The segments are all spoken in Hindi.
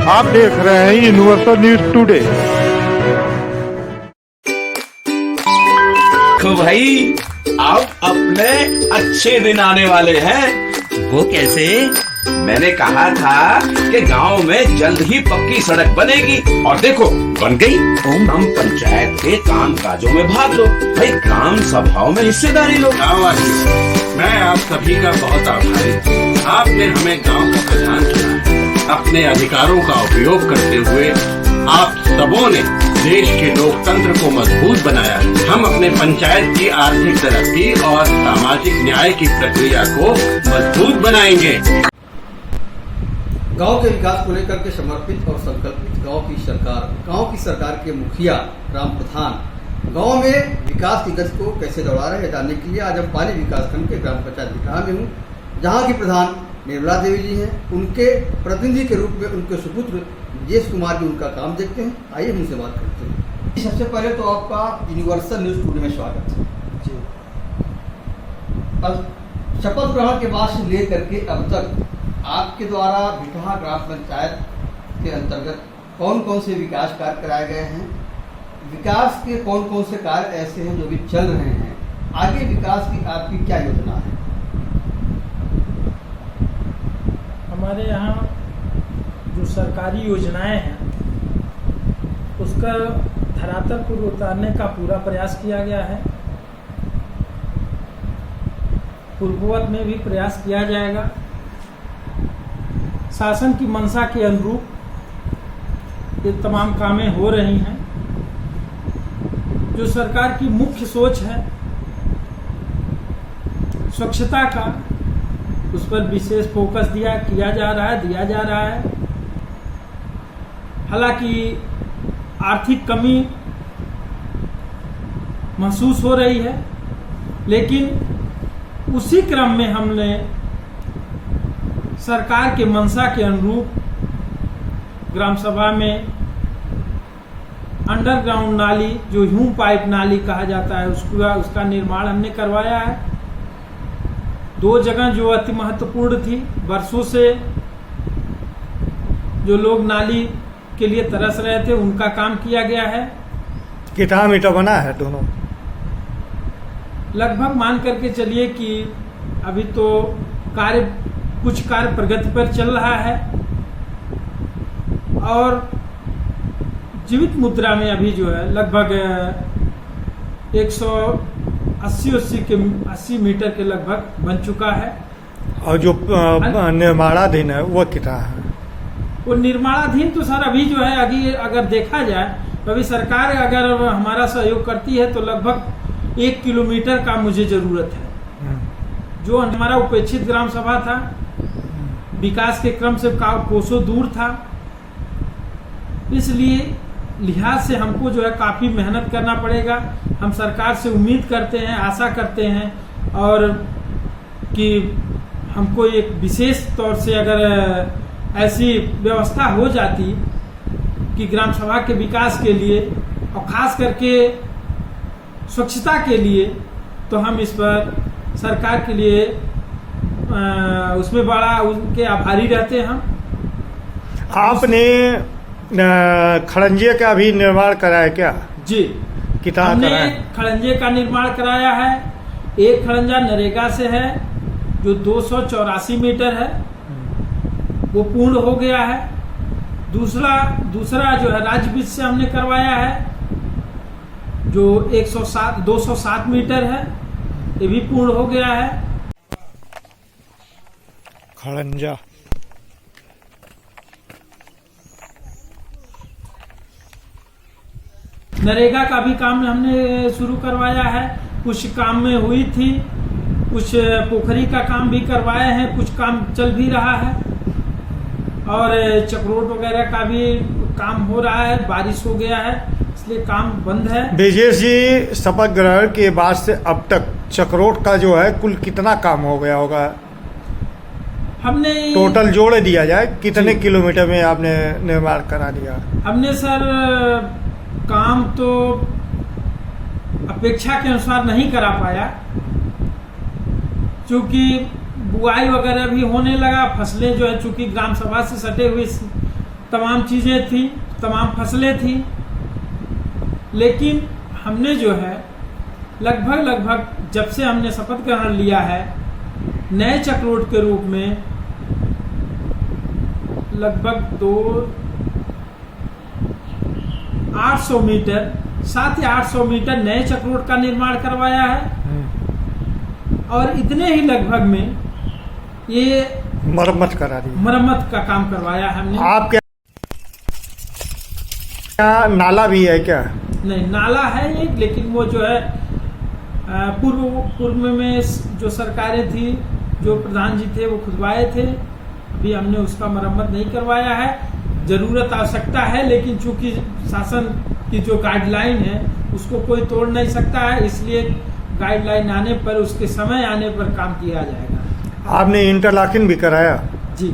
आप देख रहे हैं यूनिवर्सल न्यूज टुडे। तो भाई अब अपने अच्छे दिन आने वाले हैं। वो कैसे? मैंने कहा था कि गांव में जल्द ही पक्की सड़क बनेगी और देखो बन गई। हम पंचायत के काम काजों में भाग लो भाई, ग्राम सभाओं में हिस्सेदारी लो। मैं आप सभी का बहुत आभारी हूँ। आपने हमें गांव का प्रधान चुना। अपने अधिकारों का उपयोग करते हुए आप सबों ने देश के लोकतंत्र को मजबूत बनाया। हम अपने पंचायत की आर्थिक तरक्की और सामाजिक न्याय की प्रक्रिया को मजबूत बनाएंगे। गांव के विकास को लेकर के समर्पित और संकल्पित गांव की सरकार के मुखिया ग्राम प्रधान गांव में विकास की गति को कैसे दौड़ा रहे हैं जानने के लिए आज हम पाली विकासखंड के ग्राम पंचायत बिकहा में हूँ, जहाँ की प्रधान निर्मला देवी जी हैं। उनके प्रतिनिधि के रूप में उनके सुपुत्र विजेश कुमार जी उनका काम देखते हैं। आइए उनसे बात करते हैं। सबसे पहले तो आपका यूनिवर्सल न्यूज टुडे में स्वागत है जी। अब शपथ ग्रहण के बाद से लेकर के अब तक आपके द्वारा बिकहा ग्राम पंचायत के अंतर्गत कौन कौन से विकास कार्य कराए गए हैं, विकास के कौन कौन से कार्य ऐसे हैं जो भी चल रहे हैं, आगे विकास की आपकी क्या योजना है? हमारे यहाँ जो सरकारी योजनाएं हैं उसका धरातल पर उतारने का पूरा प्रयास किया गया है। पूर्ववत में भी प्रयास किया जाएगा। शासन की मंशा के अनुरूप ये तमाम कामें हो रही हैं। जो सरकार की मुख्य सोच है स्वच्छता का, उस पर विशेष फोकस दिया जा रहा है। हालांकि आर्थिक कमी महसूस हो रही है, लेकिन उसी क्रम में हमने सरकार के मंशा के अनुरूप ग्राम सभा में अंडरग्राउंड नाली, जो ह्यूम पाइप नाली कहा जाता है, उसका निर्माण हमने करवाया है। 2 जगह जो अति महत्वपूर्ण थी, वर्षों से जो लोग नाली के लिए तरस रहे थे, उनका काम किया गया है। कितना मीटर बना है दोनों? लगभग मान करके चलिए कि अभी तो कुछ कार्य प्रगति पर चल रहा है और जीवित मुद्रा में अभी जो है लगभग 180 मीटर के लगभग बन चुका है। और जो निर्माणाधीन है वो कितना है? वो निर्माणाधीन तो सर अभी जो है अगर देखा जाए तो अभी सरकार अगर हमारा सहयोग करती है तो लगभग 1 किलोमीटर का मुझे जरूरत है। जो हमारा उपेक्षित ग्राम सभा था, विकास के क्रम से कोसों दूर था, इसलिए लिहाज से हमको जो है काफ़ी मेहनत करना पड़ेगा। हम सरकार से उम्मीद करते हैं, आशा करते हैं और कि हमको एक विशेष तौर से अगर ऐसी व्यवस्था हो जाती कि ग्राम सभा के विकास के लिए और ख़ास करके स्वच्छता के लिए, तो हम इस पर सरकार के लिए उसमें बड़ा उनके आभारी रहते हैं। हम आपने खड़ंजे का भी निर्माण कराया क्या? जी, कितना हमने कराया? खड़ंजे का निर्माण कराया है। एक खड़ंजा नरेगा से है जो 284 मीटर है, वो पूर्ण हो गया है। दूसरा जो है राज्य वित्त से हमने करवाया है जो 207 मीटर है, ये भी पूर्ण हो गया है। खड़ंजा नरेगा का भी काम हमने शुरू करवाया है। कुछ काम में हुई थी, कुछ पोखरी का काम भी करवाए हैं, कुछ काम चल भी रहा है और चक्रोट वगैरह का भी काम हो रहा है। बारिश हो गया है इसलिए काम बंद है। विजेश जी, शपथ ग्रहण के बाद से अब तक चक्रोट का जो है कुल कितना काम हो गया होगा? हमने टोटल जोड़ दिया जाए कितने किलोमीटर में आपने निर्माण करा दिया? हमने सर काम तो अपेक्षा के अनुसार नहीं करा पाया, क्योंकि बुआई वगैरह भी होने लगा। फसलें जो है चूंकि ग्राम सभा से सटे हुए तमाम चीज़ें थी, तमाम फसलें थी, लेकिन हमने जो है लगभग जब से हमने शपथ ग्रहण लिया है नए चक्रोट के रूप में लगभग 800 मीटर 7 या 800 मीटर नए चक्रोट का निर्माण करवाया है और इतने ही लगभग में ये मरम्मत करा दी, मरम्मत का काम करवाया है हमने। आप क्या नाला भी है क्या? नहीं, नाला है एक, लेकिन वो जो है पूर्व में जो सरकारें थी, जो प्रधान जी थे वो खुदवाए थे, अभी हमने उसका मरम्मत नहीं करवाया है। जरूरत आवश्यकता है, लेकिन चूंकि शासन की जो गाइडलाइन है उसको कोई तोड़ नहीं सकता है, इसलिए गाइडलाइन आने पर, उसके समय आने पर काम किया जाएगा। आपने इंटरलॉकिंग भी कराया? जी,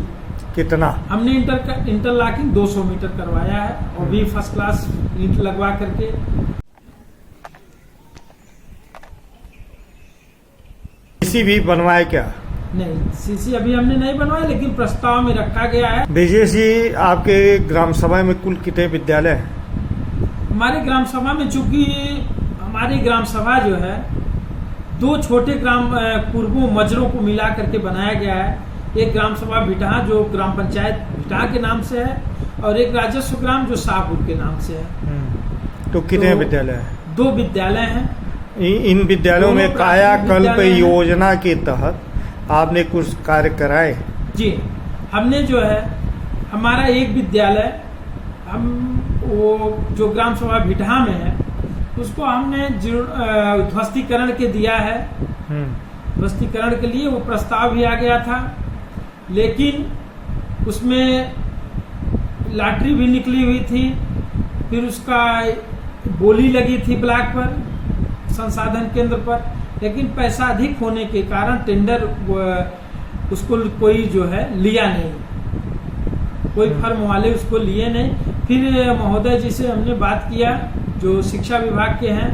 कितना? हमने इंटरलॉकिंग 200 मीटर करवाया है और भी फर्स्ट क्लास ईंट लगवा करके। सीसी भी बनवाया क्या? नहीं, सीसी अभी हमने नहीं बनवाया, लेकिन प्रस्ताव में रखा गया है। विजय जी, आपके ग्राम सभा में कुल कितने विद्यालय हैं? हमारे ग्राम सभा में, चूंकि हमारी ग्राम सभा जो है 2 छोटे ग्राम पूर्वों मजरों को मिला करके बनाया गया है। एक ग्राम सभा भिटहा जो ग्राम पंचायत भिटहा के नाम से है और एक राजस्व ग्राम जो शाहपुर के नाम से है। तो कितने विद्यालय हैं? 2 विद्यालय हैं। इन विद्यालयों में कायाकल्प योजना के तहत आपने कुछ कार्य कराए? जी, हमने जो है हमारा एक विद्यालय हम वो जो ग्राम सभा भिटहा में है उसको हमने ध्वस्तीकरण के दिया है। ध्वस्तीकरण के लिए वो प्रस्ताव भी आ गया था, लेकिन उसमें लॉटरी भी निकली हुई थी, फिर उसका बोली लगी थी ब्लॉक पर, संसाधन केंद्र पर, लेकिन पैसा अधिक होने के कारण टेंडर उसको कोई जो है लिया नहीं, कोई फर्म वाले उसको लिए नहीं। फिर महोदय जी से हमने बात किया, जो शिक्षा विभाग के हैं,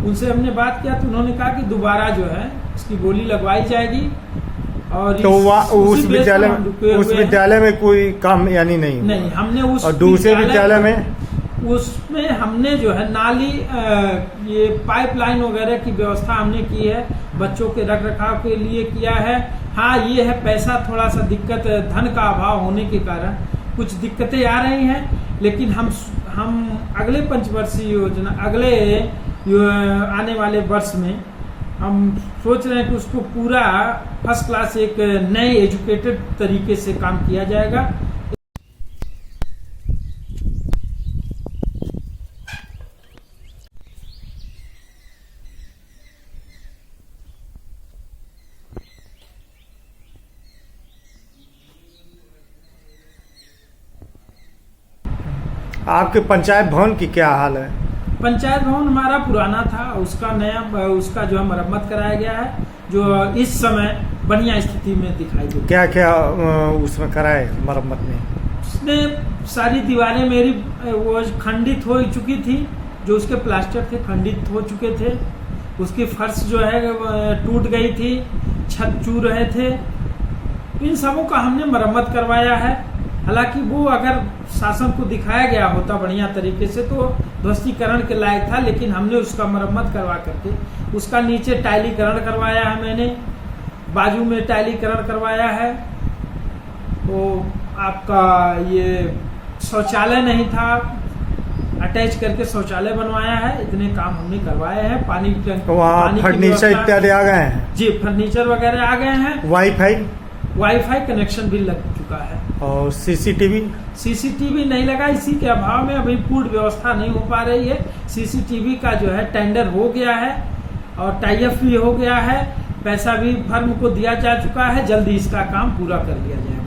उनसे हमने बात किया तो उन्होंने कहा कि दोबारा जो है इसकी बोली लगवाई जाएगी। और तो उस विद्यालय में कोई काम यानी नहीं हमने उस और दूसरे विद्यालय में उसमें हमने जो है नाली ये पाइपलाइन वगैरह की व्यवस्था हमने की है, बच्चों के रख रखाव के लिए किया है। हाँ, ये है पैसा थोड़ा सा दिक्कत, धन का अभाव होने के कारण कुछ दिक्कतें आ रही हैं, लेकिन हम अगले पंचवर्षीय योजना, अगले आने वाले वर्ष में हम सोच रहे हैं कि उसको पूरा फर्स्ट क्लास एक नए एजुकेटेड तरीके से काम किया जाएगा। आपके पंचायत भवन की क्या हाल है? पंचायत भवन हमारा पुराना था, उसका जो है मरम्मत कराया गया है, जो इस समय बढ़िया स्थिति में दिखाई दे। क्या क्या उसमें कराए मरम्मत में? उसमें सारी दीवारें मेरी वो खंडित हो चुकी थी, जो उसके प्लास्टर थे खंडित हो चुके थे, उसकी फर्श जो है टूट गई थी, छत चूर रहे थे, इन सबों का हमने मरम्मत करवाया है। हालांकि वो अगर शासन को दिखाया गया होता बढ़िया तरीके से तो ध्वस्तीकरण के लायक था, लेकिन हमने उसका मरम्मत करवा करके उसका नीचे टाइलीकरण करवाया है, मैंने बाजू में टाइलीकरण करवाया है। तो आपका ये शौचालय नहीं था, अटैच करके शौचालय बनवाया है, इतने काम हमने करवाए हैं। पानी फर्नीचर इत्यादि आ गए हैं? जी, फर्नीचर वगैरह आ गए हैं। वाईफाई कनेक्शन भी लग चुका है। और सीसीटीवी नहीं लगा, इसी के अभाव में अभी पूर्ण व्यवस्था नहीं हो पा रही है। सीसीटीवी का जो है टेंडर हो गया है और टाई अप भी हो गया है, पैसा भी फर्म को दिया जा चुका है, जल्दी इसका काम पूरा कर लिया जाएगा।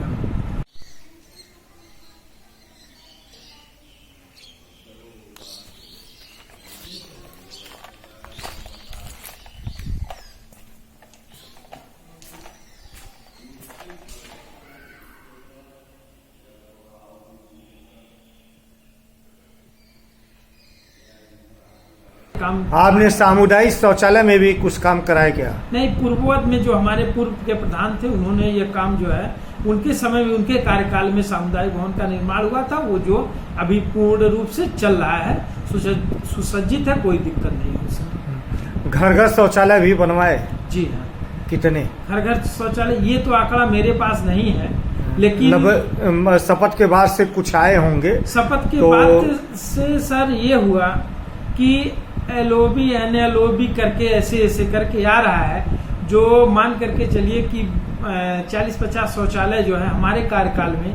आपने सामुदायिक शौचालय में भी कुछ काम कराया क्या? नहीं, पूर्ववत में जो हमारे पूर्व के प्रधान थे उन्होंने ये काम जो है उनके समय में, उनके कार्यकाल में सामुदायिक भवन का निर्माण हुआ था, वो जो अभी पूर्ण रूप से चल रहा है, सुसज्जित है, कोई दिक्कत नहीं है उसमें। घर घर शौचालय भी बनवाए? जी हाँ। कितने? घर घर शौचालय ये तो आंकड़ा मेरे पास नहीं है, लेकिन शपथ के बाद से कुछ आए होंगे। शपथ के तो बाद से सर ये हुआ कि LOB NLOB करके ऐसे करके आ रहा है, जो मान करके चलिए कि 40-50 शौचालय जो है हमारे कार्यकाल में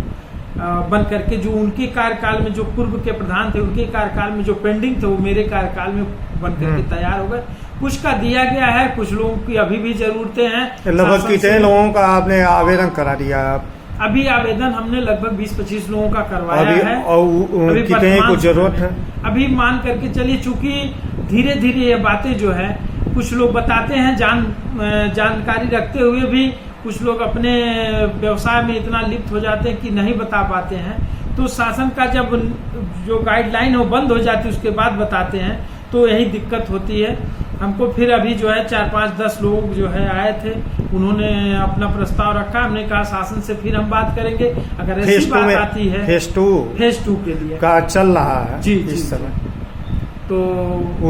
बन करके, जो उनके कार्यकाल में जो पूर्व के प्रधान थे उनके कार्यकाल में जो पेंडिंग थे वो मेरे कार्यकाल में बन करके तैयार हो गए। कुछ का दिया गया है, कुछ लोगों की अभी भी जरूरतें हैं। लगभग कितने लोगों का आपने आवेदन करा दिया? अभी आवेदन हमने लगभग 20-25 लोगों का करवाया है। और कितने को जरूरत है? अभी मान करके चलिए, चूंकि धीरे धीरे ये बातें जो है कुछ लोग बताते हैं, जानकारी रखते हुए भी कुछ लोग अपने व्यवसाय में इतना लिप्त हो जाते हैं कि नहीं बता पाते हैं। तो शासन का जब जो गाइडलाइन हो बंद हो जाती है उसके बाद बताते हैं, तो यही दिक्कत होती है हमको। फिर अभी जो है 4-5-10 लोग जो है आए थे, उन्होंने अपना प्रस्ताव रखा, हमने कहा शासन से फिर हम बात करेंगे, अगर ऐसी बात आती है। फेज टू के लिए का चल रहा है जी इस समय, तो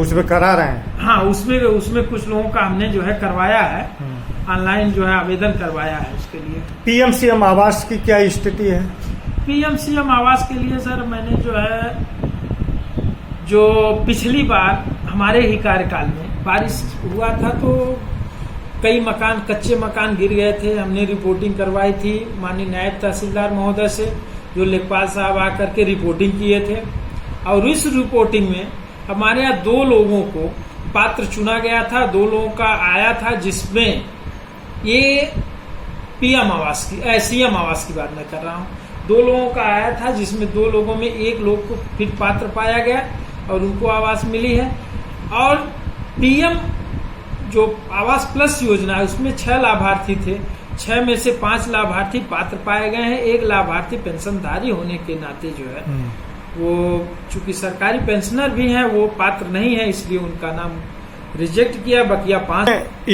उसमें करा रहे हैं। हाँ, उसमें कुछ लोगों का हमने जो है करवाया है, ऑनलाइन जो है आवेदन करवाया है उसके लिए। PM-CM आवास की क्या स्थिति है? PM-CM आवास के लिए सर मैंने जो है, जो पिछली बार हमारे ही कार्यकाल में बारिश हुआ था तो कई मकान, कच्चे मकान गिर गए थे। हमने रिपोर्टिंग करवाई थी माननीय नायब तहसीलदार महोदय से, जो लेखपाल साहब आकर के रिपोर्टिंग किए थे। और इस रिपोर्टिंग में हमारे यहाँ 2 लोगों को पात्र चुना गया था, 2 लोगों का आया था, जिसमें ये PM आवास की CM आवास की बात मैं कर रहा हूँ। 2 लोगों का आया था, जिसमें 2 लोगों में एक लोग को फिर पात्र पाया गया और उनको आवास मिली है। और PM जो आवास प्लस योजना है उसमें 6 लाभार्थी थे, 6 में से 5 लाभार्थी पात्र पाए गए हैं। 1 लाभार्थी पेंशनधारी होने के नाते जो है वो चूंकि सरकारी पेंशनर भी हैं, वो पात्र नहीं है, इसलिए उनका नाम रिजेक्ट किया। बकिया 5।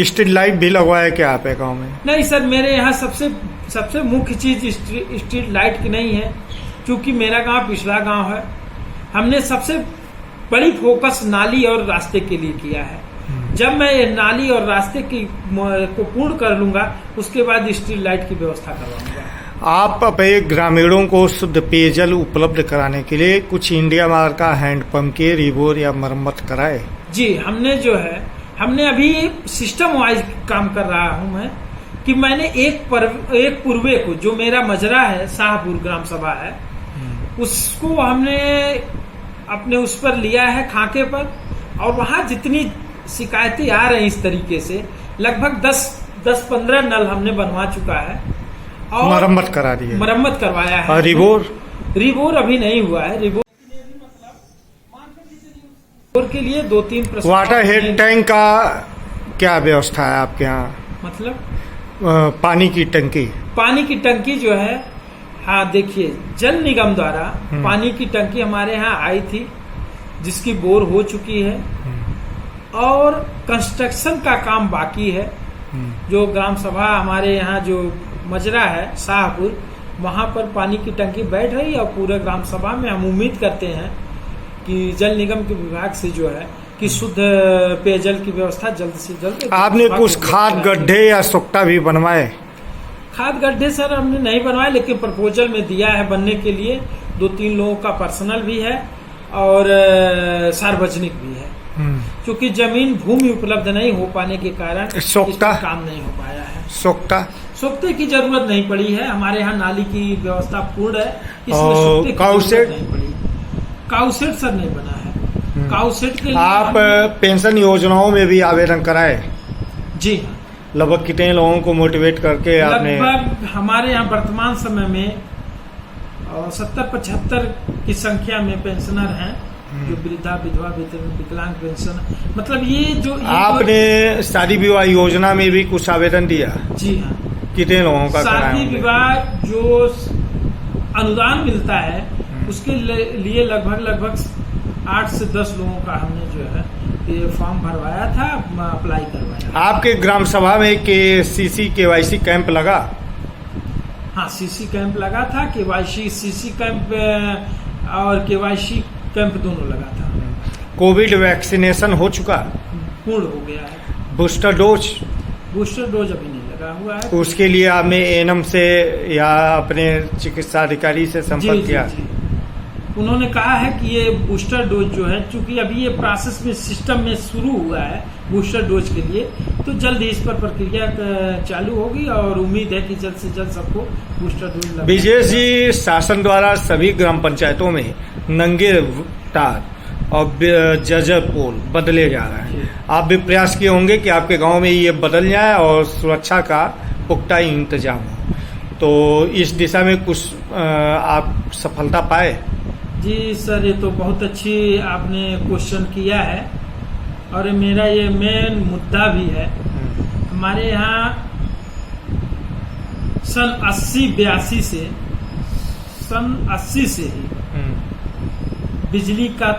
स्ट्रीट लाइट भी लगवाया क्या आपके गांव में? नहीं सर, मेरे यहाँ सबसे मुख्य चीज स्ट्रीट लाइट की नहीं है, क्योंकि मेरा गांव पिछड़ा गांव है। हमने सबसे बड़ी फोकस नाली और रास्ते के लिए किया है। जब मैं नाली और रास्ते को पूर्ण कर लूंगा, उसके बाद स्ट्रीट लाइट की व्यवस्था करवाऊंगा। आप अपने ग्रामीणों को शुद्ध पेयजल उपलब्ध कराने के लिए कुछ इंडिया मार्ग का हैंडपंप के रिबोर या मरम्मत कराए? जी, हमने अभी सिस्टम वाइज काम कर रहा हूं मैं, कि मैंने एक पूर्वे को, जो मेरा मजरा है, शाहपुर ग्राम सभा है, उसको हमने अपने उस पर लिया है, खाके पर। और वहां जितनी शिकायतें आ रही इस तरीके से, लगभग 10-15 नल हमने बनवा चुका है और मरम्मत करा दी है, मरम्मत करवाया है। और रिबोर अभी नहीं हुआ है। रिबोर के लिए 2-3 वाटर हेड टैंक का क्या व्यवस्था है आपके यहाँ? मतलब पानी की टंकी जो है, हाँ देखिए, जल निगम द्वारा पानी की टंकी हमारे यहाँ आई थी, जिसकी बोर हो चुकी है और कंस्ट्रक्शन का काम बाकी है। जो ग्राम सभा हमारे यहाँ जो मजरा है शाहपुर, वहां पर पानी की टंकी बैठ रही है और पूरे ग्राम सभा में हम उम्मीद करते हैं कि जल निगम के विभाग से जो है कि शुद्ध पेयजल की व्यवस्था जल्द से जल्द। आपने कुछ खाद गड्ढे या सोख्ता भी बनवाए? खाद गड्ढे सर हमने नहीं बनवाए, लेकिन प्रपोजल में दिया है बनने के लिए। 2-3 लोगों का पर्सनल भी है और सार्वजनिक भी है, क्योंकि जमीन भूमि उपलब्ध नहीं हो पाने के कारण सोख्ता काम नहीं हो पाया है। सोख्ते की जरूरत नहीं पड़ी है, हमारे यहाँ नाली की व्यवस्था पूर्ण है, इसलिए काउसेट नहीं पड़ी। काउसेट सर नहीं बना है। काउसेट के लिए आप पेंशन योजनाओं में भी आवेदन कराए? जी हाँ। लगभग कितने लोगों को मोटिवेट करके आपने? लगभग हमारे यहाँ वर्तमान समय में 70-75 की संख्या में पेंशनर हैं, जो वृद्धा, विधवा, विकलांग पेंशन, मतलब ये आपने शादी विवाह योजना में भी कुछ आवेदन दिया? जी हाँ। कितने लोगों का? शादी विवाह जो अनुदान मिलता है उसके लिए लगभग 8 से 10 लोगों का हमने जो है ये फॉर्म भरवाया था, अप्लाई करवाया। आपके ग्राम सभा में KCC KYC कैंप लगा? हाँ, सीसी कैंप लगा था, केवाईसी सीसी कैंप और केवाईसी कैंप दोनों लगा था। कोविड वैक्सीनेशन हो चुका, पूर्ण हो गया है। बूस्टर डोज अभी नहीं लगा हुआ है। उसके लिए आपने एएनएम से या अपने चिकित्सा अधिकारी से संपर्क किया? जी। उन्होंने कहा है कि ये बूस्टर डोज जो है, चूंकि अभी ये प्रोसेस में सिस्टम में शुरू हुआ है बूस्टर डोज के लिए, तो जल्द ही इस पर प्रक्रिया चालू होगी और उम्मीद है कि जल्द से जल्द सबको बूस्टर डोज लगेगा। विजय जी, शासन द्वारा सभी ग्राम पंचायतों में नंगे तार और जर्जर पोल बदले जा रहे हैं। आप भी प्रयास किए होंगे कि आपके गांव में ये बदल जाए और सुरक्षा का पुख्ता इंतजाम हो, तो इस दिशा में कुछ आप सफलता पाए? जी सर, ये तो बहुत अच्छी आपने क्वेश्चन किया है और मेरा ये मेन मुद्दा भी है। हमारे यहाँ सन 80-82 से ही बिजली का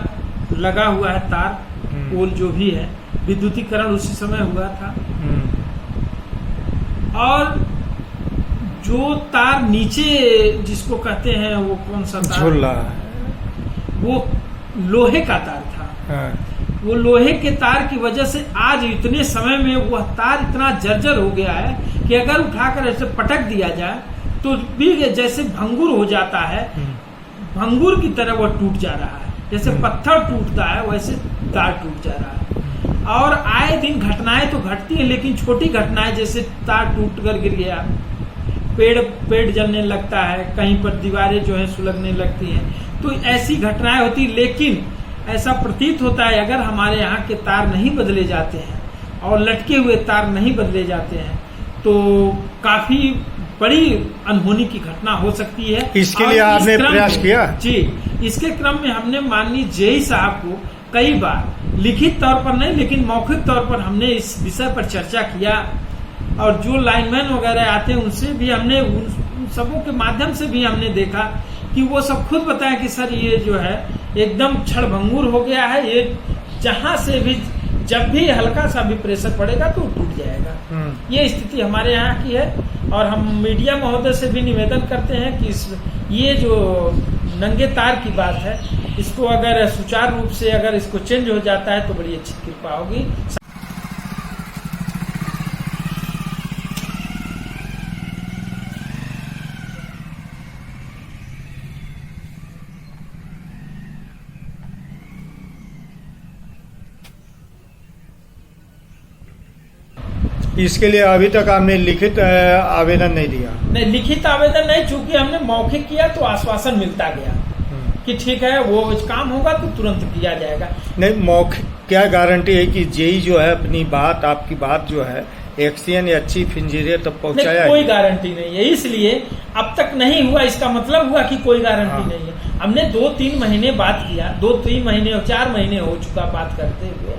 लगा हुआ है तार, पोल जो भी है, विद्युतीकरण उसी समय हुआ था। और जो तार नीचे जिसको कहते हैं वो कौन सा तार, झूला, वो लोहे का तार था। हाँ। वो लोहे के तार की वजह से आज इतने समय में वह तार इतना जर्जर हो गया है कि अगर उठाकर ऐसे पटक दिया जाए तो भी जैसे भंगुर हो जाता है, भंगुर की तरह वह टूट जा रहा है। जैसे पत्थर टूटता है वैसे तार टूट जा रहा है। और आए दिन घटनाएं तो घटती हैं, लेकिन छोटी घटनाएं जैसे तार टूट कर गिर गया, पेड़ जलने लगता है, कहीं पर दीवारें जो है सुलगने लगती हैं, तो ऐसी घटनाएं होती। लेकिन ऐसा प्रतीत होता है अगर हमारे यहाँ के तार नहीं बदले जाते हैं और लटके हुए तार नहीं बदले जाते हैं तो काफी बड़ी अनहोनी की घटना हो सकती है। इसके लिए आपने प्रयास किया? जी, इसके क्रम में हमने माननीय जेई साहब को कई बार लिखित तौर पर नहीं लेकिन मौखिक तौर पर हमने इस विषय पर चर्चा किया और जो लाइनमैन वगैरह आते हैं उनसे भी हमने, उन सबों के माध्यम से भी हमने देखा कि वो सब खुद बताएं कि सर ये जो है एकदम क्षणभंगुर हो गया है, ये जहां से भी जब भी हल्का सा भी प्रेशर पड़ेगा तो टूट जाएगा। ये स्थिति हमारे यहाँ की है और हम मीडिया महोदय से भी निवेदन करते हैं कि ये जो नंगे तार की बात है, इसको अगर सुचारू रूप से अगर इसको चेंज हो जाता है तो बड़ी अच्छी कृपा होगी। इसके लिए अभी तक आपने लिखित आवेदन नहीं दिया? नहीं, लिखित आवेदन नहीं, चूंकि हमने मौखिक किया तो आश्वासन मिलता गया कि ठीक है वो काम होगा तो तुरंत किया जाएगा। नहीं, मौखिक क्या गारंटी है कि जेई जो है अपनी बात, आपकी बात जो है एक्सीएन या चीफ इंजीनियर तक पहुंचाया? कोई गारंटी नहीं है, इसलिए अब तक नहीं हुआ इसका मतलब हुआ कि कोई गारंटी नहीं है। हमने 2-3 महीने बात किया, 2-3 महीने और 4 महीने हो चुका बात करते हुए,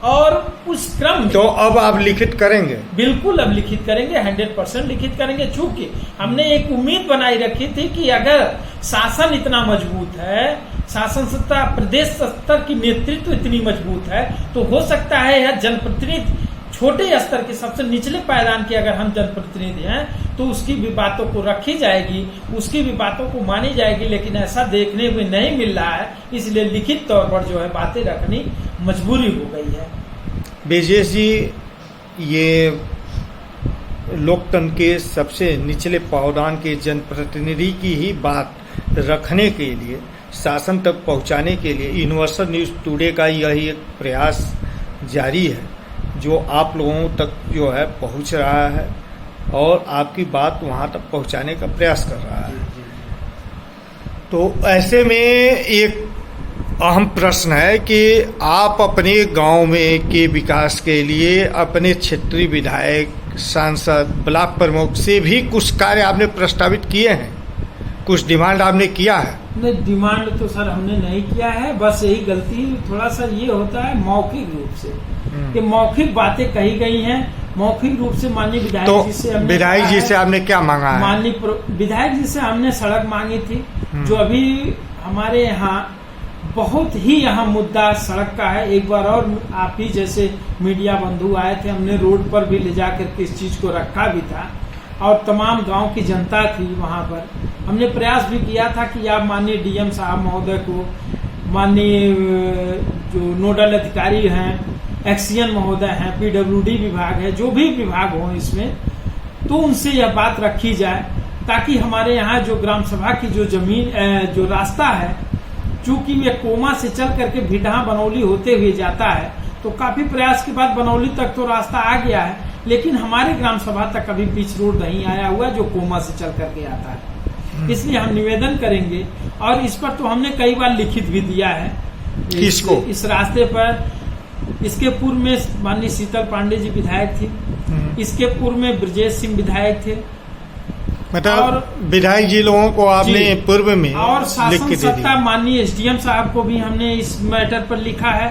और उस क्रम में तो अब आप लिखित करेंगे? बिल्कुल अब लिखित करेंगे, 100% लिखित करेंगे। चूंकि हमने एक उम्मीद बनाई रखी थी कि अगर शासन इतना मजबूत है, शासन सत्ता प्रदेश स्तर की नेतृत्व इतनी मजबूत है, तो हो सकता है यह जनप्रतिनिधि छोटे स्तर के सबसे निचले पायदान के अगर हम जनप्रतिनिधि हैं तो उसकी भी बातों को रखी जाएगी, उसकी भी बातों को मानी जाएगी। लेकिन ऐसा देखने में नहीं मिल रहा है, इसलिए लिखित तौर पर जो है बातें रखनी मजबूरी हो गई है। विजय जी, ये लोकतंत्र के सबसे निचले पावदान के जनप्रतिनिधि की ही बात रखने के लिए, शासन तक पहुंचाने के लिए यूनिवर्सल न्यूज टुडे का यही एक प्रयास जारी है जो आप लोगों तक जो है पहुंच रहा है और आपकी बात वहां तक पहुंचाने का प्रयास कर रहा है। तो ऐसे में एक अहम प्रश्न है कि आप अपने गांव में के विकास के लिए अपने क्षेत्रीय विधायक, सांसद, ब्लॉक प्रमुख से भी कुछ कार्य आपने प्रस्तावित किए हैं? कुछ डिमांड आपने किया है? नहीं, डिमांड तो सर हमने नहीं किया है। बस यही गलती थोड़ा सा ये होता है मौखिक रूप से कि मौखिक बातें कही गई हैं, मौखिक रूप से माननीय विधायक जी से हमने, विधायक जी से आपने क्या मांगा है? माननीय विधायक जी से हमने सड़क मांगी थी, जो अभी हमारे यहाँ बहुत ही यहाँ मुद्दा सड़क का है। एक बार और आप ही जैसे मीडिया बंधु आए थे, हमने रोड पर भी ले जाकर के इस चीज को रखा भी था और तमाम गांव की जनता थी वहां पर। हमने प्रयास भी किया था कि आप माननीय डीएम साहब महोदय को, माननीय जो नोडल अधिकारी हैं, एक्सीएन महोदय हैं, पीडब्ल्यूडी विभाग है, जो भी विभाग हो इसमें, तो उनसे यह बात रखी जाए ताकि हमारे यहाँ जो ग्राम सभा की जो जमीन जो रास्ता है, चूंकि ये कोमा से चल करके भिटहा बनौली होते हुए जाता है, तो काफी प्रयास के बाद बनौली तक तो रास्ता आ गया है, लेकिन हमारे ग्राम सभा तक कभी पिच रोड नहीं आया हुआ जो कोमा से चल करके आता है। इसलिए हम निवेदन करेंगे, और इस पर तो हमने कई बार लिखित भी दिया है। किसको? इस रास्ते पर इसके पूर्व में माननीय शीतल पांडे जी विधायक थी, इसके पूर्व में ब्रजेश सिंह विधायक थे, मतलब विधायक जी लोगों को आपने पूर्व में और लिख शासन के दे सत्ता दी। माननीय एसडीएम साहब को भी हमने इस मैटर पर लिखा है।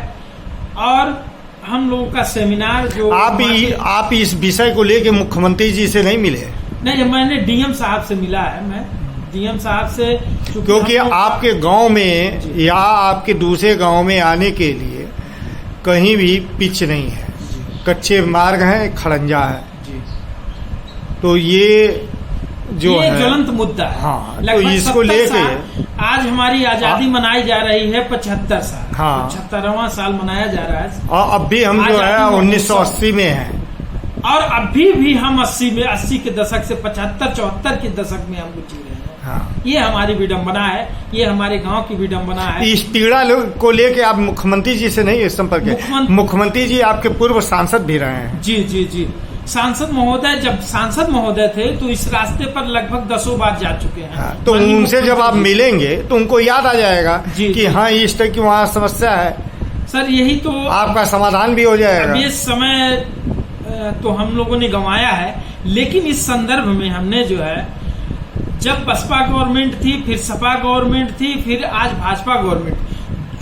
और हम लोगों का सेमिनार जो आप इस विषय को लेके मुख्यमंत्री जी से नहीं मिले? नहीं, मैंने डीएम साहब से मिला है। मैं डीएम साहब से, क्योंकि आपके गांव में या आपके दूसरे गांव में आने के लिए कहीं भी पिच नहीं है, कच्चे मार्ग हैं, खड़ंजा है, तो ये ज्वलंत मुद्दा है। हाँ, तो लगभग इसको 70 लेके साल, आज हमारी आजादी मनाई जा रही है 75 साल, हाँ, 75वां साल मनाया जा रहा है, और अब भी हम जो है 1980 में हैं, और अभी भी हम 80 के दशक से 75-74 के दशक में हम जी रहे हैं। हाँ। ये हमारी विडम्बना है, ये हमारे गांव की विडम्बना है। इस पीड़ा को लेके आप मुख्यमंत्री जी से नहीं संपर्क किए? मुख्यमंत्री जी आपके पूर्व सांसद भी रहे हैं। जी जी जी, सांसद महोदय जब सांसद महोदय थे तो इस रास्ते पर लगभग 10 बार जा चुके हैं। हाँ, तो उनसे जब आप मिलेंगे तो उनको याद आ जाएगा कि हाँ इस तरह की वहाँ समस्या है, सर यही तो आपका समाधान भी हो जाएगा। ये समय तो हम लोगों ने गंवाया है, लेकिन इस संदर्भ में हमने जो है, जब बसपा गवर्नमेंट थी, फिर सपा गवर्नमेंट थी, फिर आज भाजपा गवर्नमेंट,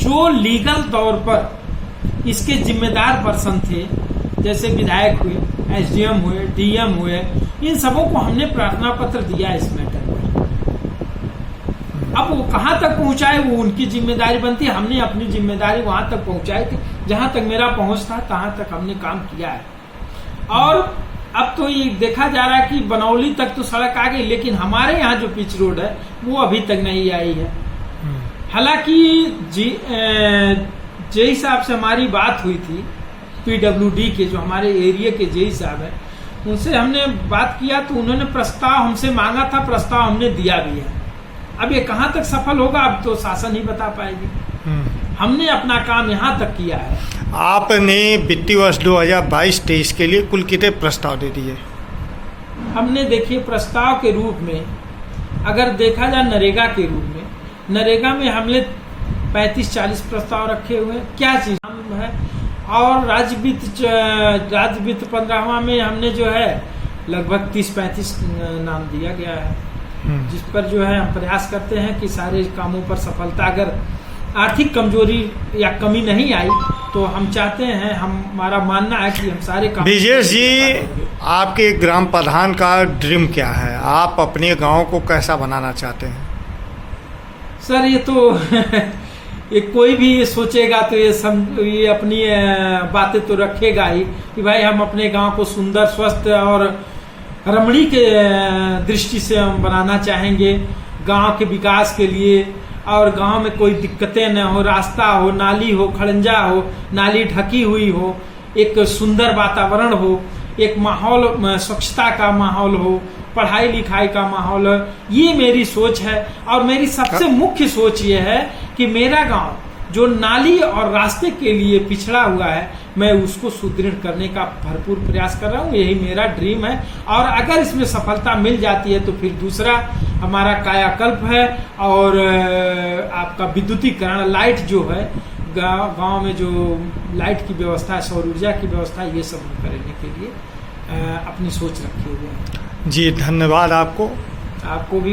जो लीगल तौर पर इसके जिम्मेदार पर्सन थे, जैसे विधायक हुए, एसडीएम हुए, डीएम हुए, इन सबों को हमने प्रार्थना पत्र दिया इस मैटर पर। अब वो कहाँ तक पहुंचाए वो उनकी जिम्मेदारी बनती है। हमने अपनी जिम्मेदारी वहां तक पहुंचाई थी जहां तक मेरा पहुंच था, तहाँ तक हमने काम किया है। और अब तो ये देखा जा रहा है कि बनौली तक तो सड़क आ गई, लेकिन हमारे यहाँ जो पिच रोड है वो अभी तक नहीं आई है। हालांकि जेई साहब से हमारी बात हुई थी, पीडब्ल्यूडी के जो हमारे एरिया के जेई साहब है, उनसे हमने बात किया तो उन्होंने प्रस्ताव हमसे मांगा था, प्रस्ताव हमने दिया भी है। अब ये कहाँ तक सफल होगा अब तो शासन ही बता पाएगी। हमने अपना काम यहाँ तक किया है। आपने वित्तीय वर्ष 2022-23 के लिए कुल कितने प्रस्ताव दे दिए? हमने देखिए प्रस्ताव के रूप में अगर देखा जाए नरेगा के रूप में, नरेगा में हमने 35-40 प्रस्ताव रखे हुए हैं। क्या चीज है, और राज्य वित्त 15वां में हमने जो है लगभग 30-35 नाम दिया गया है, जिस पर जो है हम प्रयास करते हैं कि सारे कामों पर सफलता, अगर आर्थिक कमजोरी या कमी नहीं आई तो हम चाहते हैं, हमारा मानना है कि हम सारे काम। ब्रजेश जी, आपके ग्राम प्रधान का ड्रीम क्या है? आप अपने गांव को कैसा बनाना चाहते हैं? सर ये तो ये कोई भी ये सोचेगा तो ये अपनी बातें तो रखेगा ही कि भाई हम अपने गांव को सुंदर, स्वस्थ और रमणीय के दृष्टि से हम बनाना चाहेंगे, गांव के विकास के लिए। और गांव में कोई दिक्कतें न हो, रास्ता हो, नाली हो, खड़ंजा हो, नाली ढकी हुई हो, एक सुंदर वातावरण हो, एक माहौल, स्वच्छता का माहौल हो, पढ़ाई लिखाई का माहौल हो। ये मेरी सोच है। और मेरी सबसे मुख्य सोच ये है कि मेरा गांव जो नाली और रास्ते के लिए पिछड़ा हुआ है, मैं उसको सुदृढ़ करने का भरपूर प्रयास कर रहा हूँ। यही मेरा ड्रीम है। और अगर इसमें सफलता मिल जाती है तो फिर दूसरा हमारा कायाकल्प है, और आपका विद्युतीकरण, लाइट जो है गांव में जो लाइट की व्यवस्था है, सौर ऊर्जा की व्यवस्था, ये सब करने के लिए अपनी सोच रखी हुई है। जी धन्यवाद आपको। आपको भी।